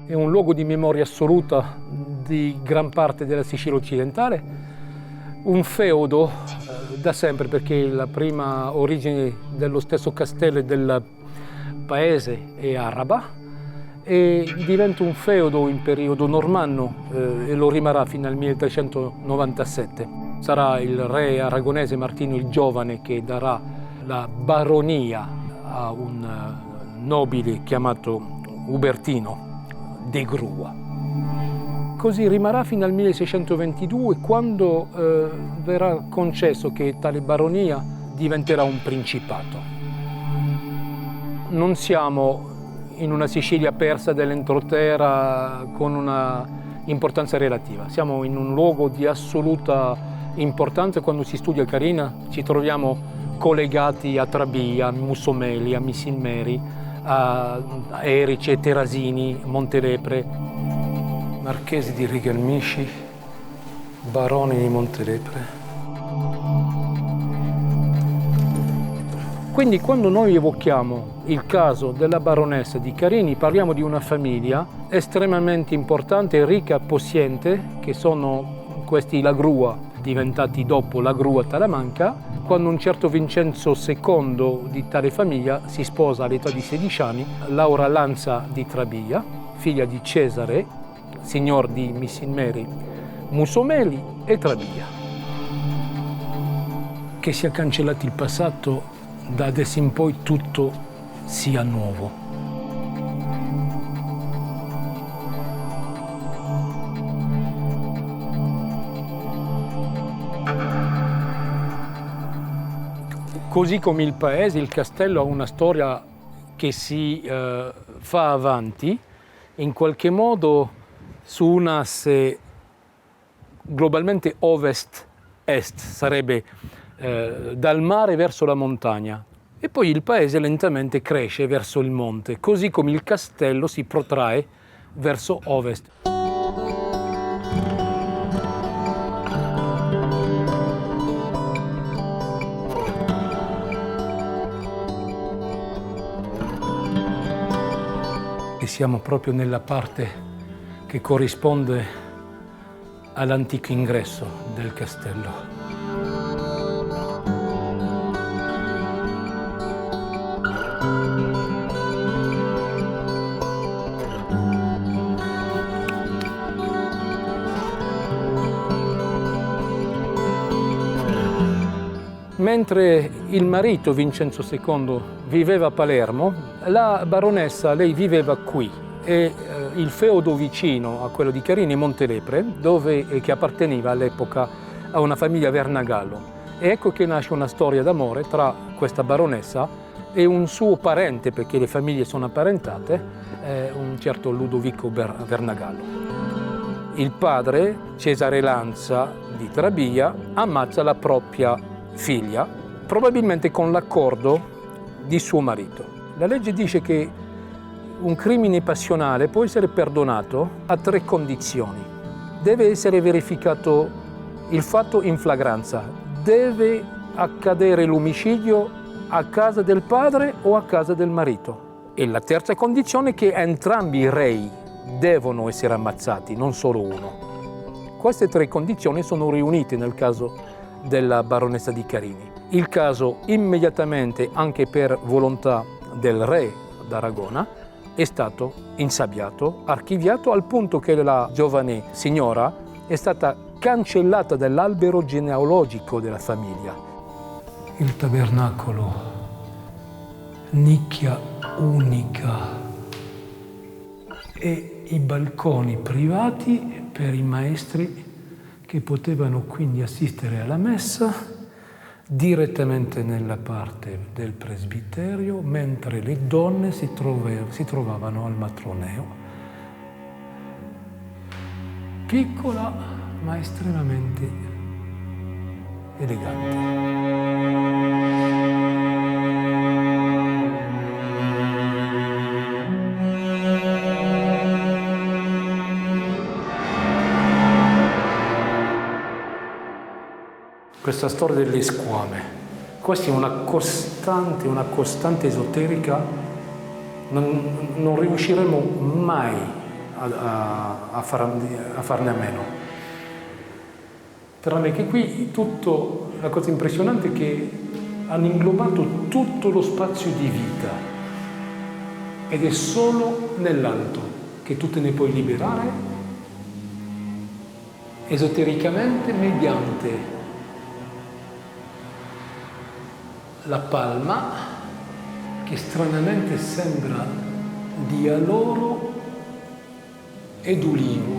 È un luogo di memoria assoluta di gran parte della Sicilia occidentale, un feudo da sempre, perché la prima origine dello stesso castello e del paese è araba, e diventa un feudo in periodo normanno e lo rimarrà fino al 1397. Sarà il re aragonese Martino il Giovane che darà la baronia a un nobile chiamato Ubertino de Grua. Così rimarrà fino al 1622, quando verrà concesso che tale baronia diventerà un principato. Non siamo in una Sicilia persa dell'entroterra con una importanza relativa, siamo in un luogo di assoluta importanza. Quando si studia Carina ci troviamo collegati a Trabia, a Mussomeli, a Missinmeri, a Erice, Terasini, Montelepre, marchesi di Regalmisci, baroni di Montelepre. Quindi quando noi evochiamo il caso della baronessa di Carini parliamo di una famiglia estremamente importante e ricca, possiente, che sono questi La Grua, diventati dopo La Grua Talamanca, quando un certo Vincenzo II di tale famiglia si sposa all'età di 16 anni, Laura Lanza di Trabia, figlia di Cesare, signor di Missinmeri, Mussomeli e Trabia. Che sia cancellato il passato, da adesso in poi tutto sia nuovo. Così come il paese, il castello ha una storia che si fa avanti, in qualche modo su un asse globalmente ovest-est, sarebbe dal mare verso la montagna, e poi il paese lentamente cresce verso il monte, così come il castello si protrae verso ovest. E siamo proprio nella parte che corrisponde all'antico ingresso del castello. Mentre il marito Vincenzo II viveva a Palermo, la baronessa, lei viveva qui, e il feudo vicino a quello di Carini, Montelepre, che apparteneva all'epoca a una famiglia Vernagallo. E ecco che nasce una storia d'amore tra questa baronessa e un suo parente, perché le famiglie sono apparentate, un certo Ludovico Vernagallo. Il padre, Cesare Lanza di Trabia, ammazza la propria figlia, probabilmente con l'accordo di suo marito. La legge dice che un crimine passionale può essere perdonato a 3 condizioni. Deve essere verificato il fatto in flagranza, deve accadere l'omicidio a casa del padre o a casa del marito. E la terza condizione è che entrambi i rei devono essere ammazzati, non solo uno. Queste 3 condizioni sono riunite nel caso della baronessa di Carini. Il caso immediatamente, anche per volontà del re d'Aragona, è stato insabbiato, archiviato, al punto che la giovane signora è stata cancellata dall'albero genealogico della famiglia. Il tabernacolo, nicchia unica, e i balconi privati per i maestri che potevano quindi assistere alla messa direttamente nella parte del presbiterio, mentre le donne si trovavano al matroneo. Piccola ma estremamente elegante. Questa storia delle squame, questa è una costante esoterica, non riusciremo mai a farne a meno. Tranne che qui la cosa impressionante è che hanno inglobato tutto lo spazio di vita ed è solo nell'alto che tu te ne puoi liberare esotericamente mediante la palma, che stranamente sembra di aloro ed ulivo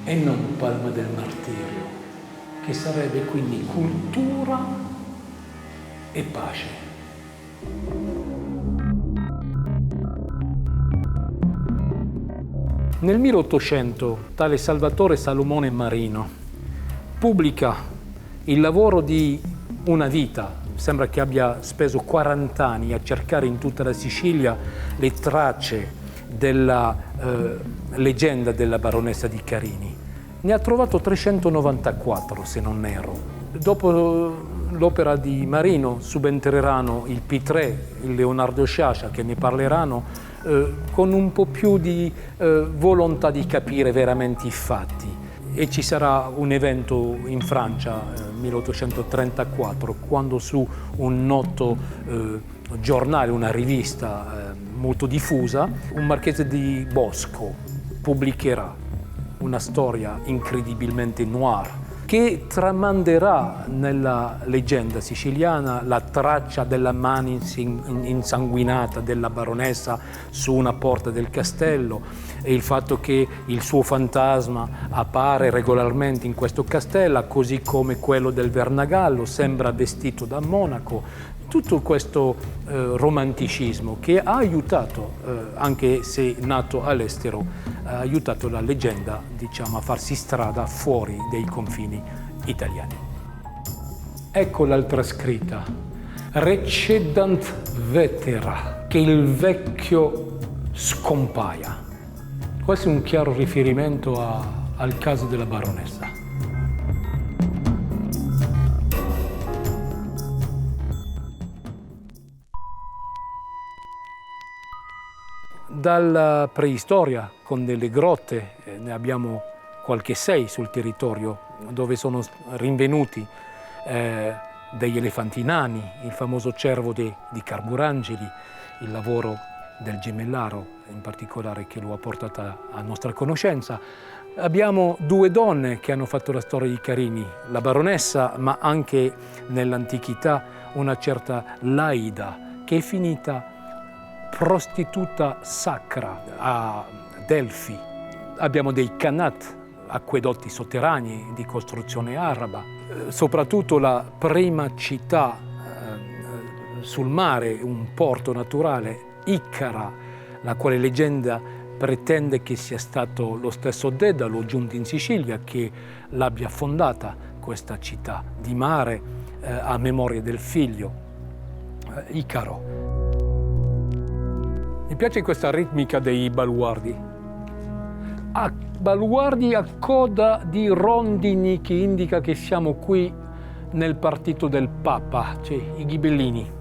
e non palma del martirio, che sarebbe quindi cultura e pace. Nel 1800 tale Salvatore Salomone Marino pubblica il lavoro di una vita. Sembra che abbia speso 40 anni a cercare in tutta la Sicilia le tracce della leggenda della baronessa di Carini. Ne ha trovato 394, se non erro. Dopo l'opera di Marino subentreranno il P3, il Leonardo Sciascia, che ne parleranno con un po' più di volontà di capire veramente i fatti. E ci sarà un evento in Francia, 1834, quando su un noto giornale, una rivista molto diffusa, un marchese di Bosco pubblicherà una storia incredibilmente noir che tramanderà nella leggenda siciliana la traccia della mano insanguinata della baronessa su una porta del castello e il fatto che il suo fantasma appare regolarmente in questo castello, così come quello del Vernagallo, sembra vestito da monaco. Tutto questo romanticismo che ha aiutato, anche se nato all'estero, ha aiutato la leggenda, diciamo, a farsi strada fuori dei confini italiani. Ecco l'altra scritta, recedant vetera, che il vecchio scompaia. Questo è un chiaro riferimento al caso della baronessa. Dalla preistoria, con delle grotte, ne abbiamo qualche 6 sul territorio, dove sono rinvenuti degli elefanti nani, il famoso cervo di Carburangeli, il lavoro del gemellaro, in particolare, che lo ha portata a nostra conoscenza. Abbiamo 2 donne che hanno fatto la storia di Carini, la baronessa, ma anche nell'antichità una certa Laida, che è finita prostituta sacra a Delfi. Abbiamo dei Qanat, acquedotti sotterranei di costruzione araba. Soprattutto la prima città sul mare, un porto naturale, Iccara, la quale leggenda pretende che sia stato lo stesso Dedalo, giunto in Sicilia, che l'abbia fondata, questa città di mare, a memoria del figlio Icaro. Mi piace questa ritmica dei baluardi. Baluardi a coda di rondini, che indica che siamo qui nel partito del Papa, cioè i ghibellini.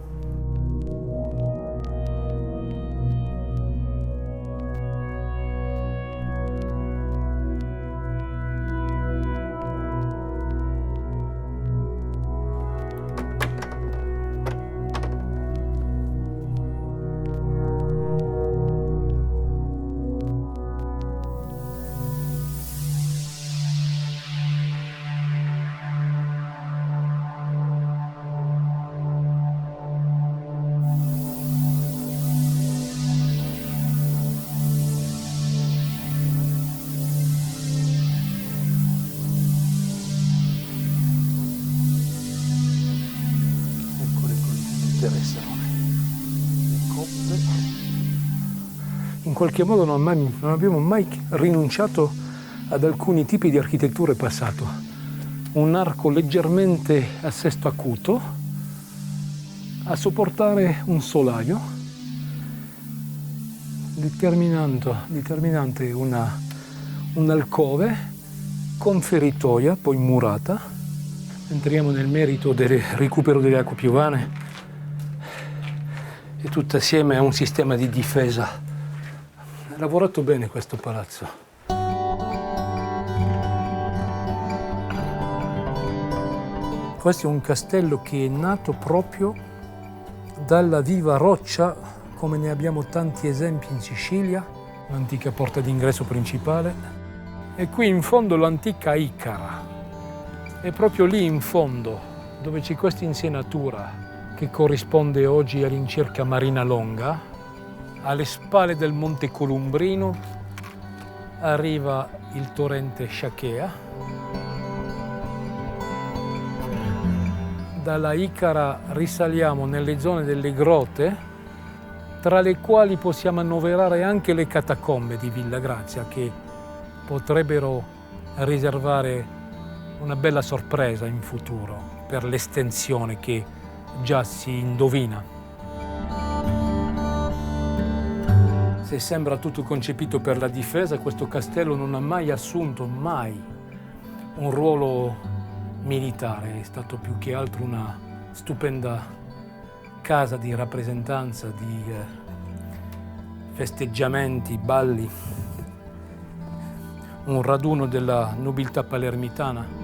interessano. Le coppe. In qualche modo non abbiamo mai rinunciato ad alcuni tipi di architetture passato. Un arco leggermente a sesto acuto a sopportare un solaio, determinante un'alcove con feritoia, poi murata. Entriamo nel merito del recupero delle acque piovane e tutto assieme a un sistema di difesa. Ha lavorato bene questo palazzo. Questo è un castello che è nato proprio dalla viva roccia, come ne abbiamo tanti esempi in Sicilia, l'antica porta d'ingresso principale. E qui in fondo l'antica Icara. È proprio lì in fondo, dove c'è questa insenatura che corrisponde oggi all'incirca Marina Longa, alle spalle del Monte Columbrino arriva il torrente Sciacchea. Dalla Icara risaliamo nelle zone delle grotte, tra le quali possiamo annoverare anche le catacombe di Villa Grazia, che potrebbero riservare una bella sorpresa in futuro per l'estensione che già si indovina. Se sembra tutto concepito per la difesa, questo castello non ha mai assunto un ruolo militare, è stato più che altro una stupenda casa di rappresentanza, di festeggiamenti, balli, un raduno della nobiltà palermitana.